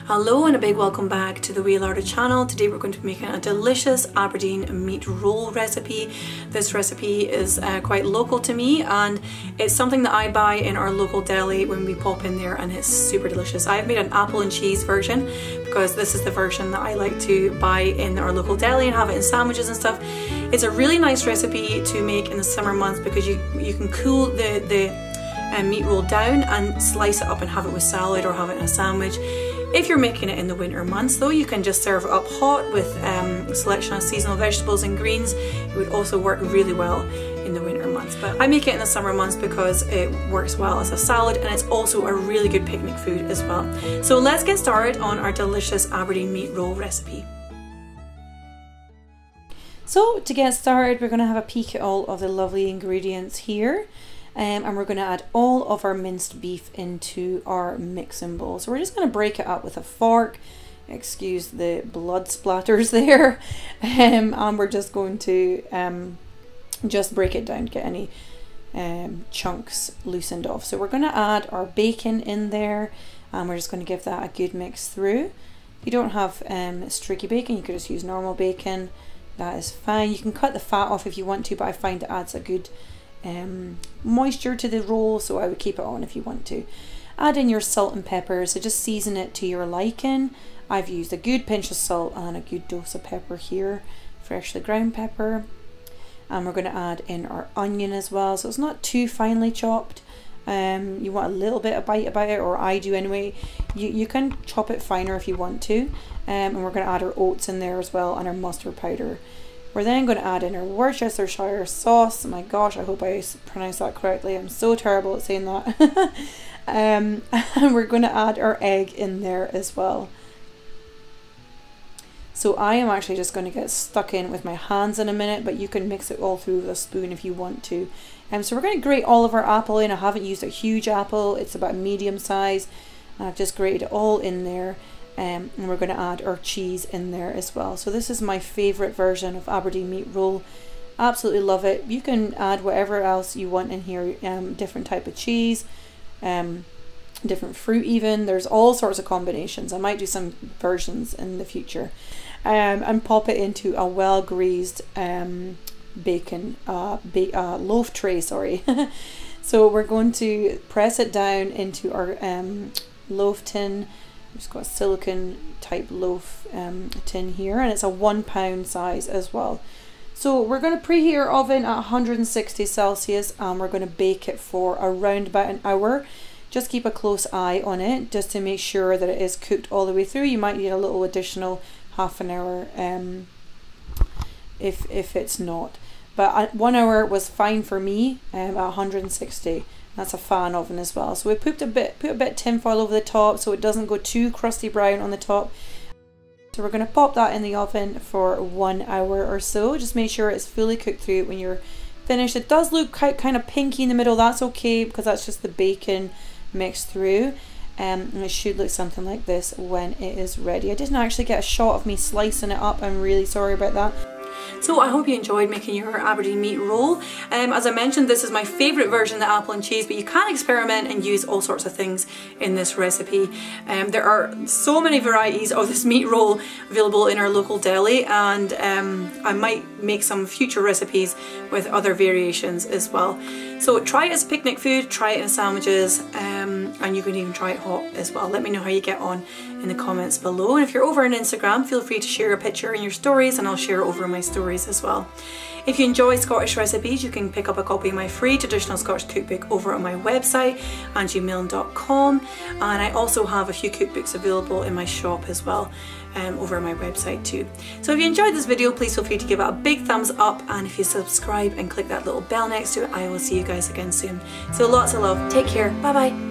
Hello and a big welcome back to the Wheel Arter channel. Today we're going to be making a delicious Aberdeen meat roll recipe. This recipe is quite local to me, and it's something that I buy in our local deli when we pop in there, and it's super delicious. I've made an apple and cheese version because this is the version that I like to buy in our local deli and have it in sandwiches and stuff. It's a really nice recipe to make in the summer months because you can cool the meat roll down and slice it up and have it with salad or have it in a sandwich. If you're making it in the winter months though, you can just serve it up hot with a selection of seasonal vegetables and greens. It would also work really well in the winter months, but I make it in the summer months because it works well as a salad, and it's also a really good picnic food as well. So let's get started on our delicious Aberdeen meat roll recipe. So to get started, we're going to have a peek at all of the lovely ingredients here. And we're going to add all of our minced beef into our mixing bowl. So we're just going to break it up with a fork. Excuse the blood splatters there. And we're just going to just break it down to get any chunks loosened off. So we're going to add our bacon in there, and we're just going to give that a good mix through. If you don't have streaky bacon, you could just use normal bacon. That is fine. You can cut the fat off if you want to, but I find it adds a good moisture to the roll, so I would keep it on if you want to. Add in your salt and pepper, so just season it to your liking. I've used a good pinch of salt and a good dose of pepper here, freshly ground pepper. And we're going to add in our onion as well, so it's not too finely chopped. You want a little bit of bite about it, or I do anyway. You can chop it finer if you want to. And we're going to add our oats in there as well, and our mustard powder. We're then going to add in our Worcestershire sauce. My gosh, I hope I pronounced that correctly. I'm so terrible at saying that. And we're going to add our egg in there as well. So I am actually just going to get stuck in with my hands in a minute, but you can mix it all through with a spoon if you want to. So we're going to grate all of our apple in. I haven't used a huge apple. It's about medium size. I've just grated it all in there. And we're going to add our cheese in there as well. So this is my favourite version of Aberdeen meat roll. Absolutely love it. You can add whatever else you want in here, different type of cheese, different fruit even. There's all sorts of combinations. I might do some versions in the future. And pop it into a well greased bacon loaf tray, sorry. So we're going to press it down into our loaf tin. I've just got a silicone type loaf tin here, and it's a 1 pound size as well. So we're going to preheat our oven at 160 Celsius, and we're going to bake it for around about an hour. Just keep a close eye on it just to make sure that it is cooked all the way through. You might need a little additional half an hour if it's not. But 1 hour was fine for me at 160. That's a fan oven as well. So we put a bit of tin foil over the top so it doesn't go too crusty brown on the top. So we're going to pop that in the oven for 1 hour or so. Just make sure it's fully cooked through when you're finished. It does look kind of pinky in the middle. That's okay because that's just the bacon mixed through. And it should look something like this when it is ready. I didn't actually get a shot of me slicing it up. I'm really sorry about that. So I hope you enjoyed making your Aberdeen meat roll. As I mentioned, this is my favourite version, the apple and cheese, but you can experiment and use all sorts of things in this recipe. There are so many varieties of this meat roll available in our local deli, and I might make some future recipes with other variations as well. So try it as a picnic food, try it in sandwiches, and you can even try it hot as well. Let me know how you get on in the comments below. And if you're over on Instagram, feel free to share a picture in your stories, and I'll share it over in my stories as well. If you enjoy Scottish recipes, you can pick up a copy of my free traditional Scottish cookbook over on my website, angiemilne.com, and I also have a few cookbooks available in my shop as well, over on my website too. So if you enjoyed this video, please feel free to give it a big thumbs up, and if you subscribe and click that little bell next to it, I will see you guys again soon. So lots of love, take care, bye bye.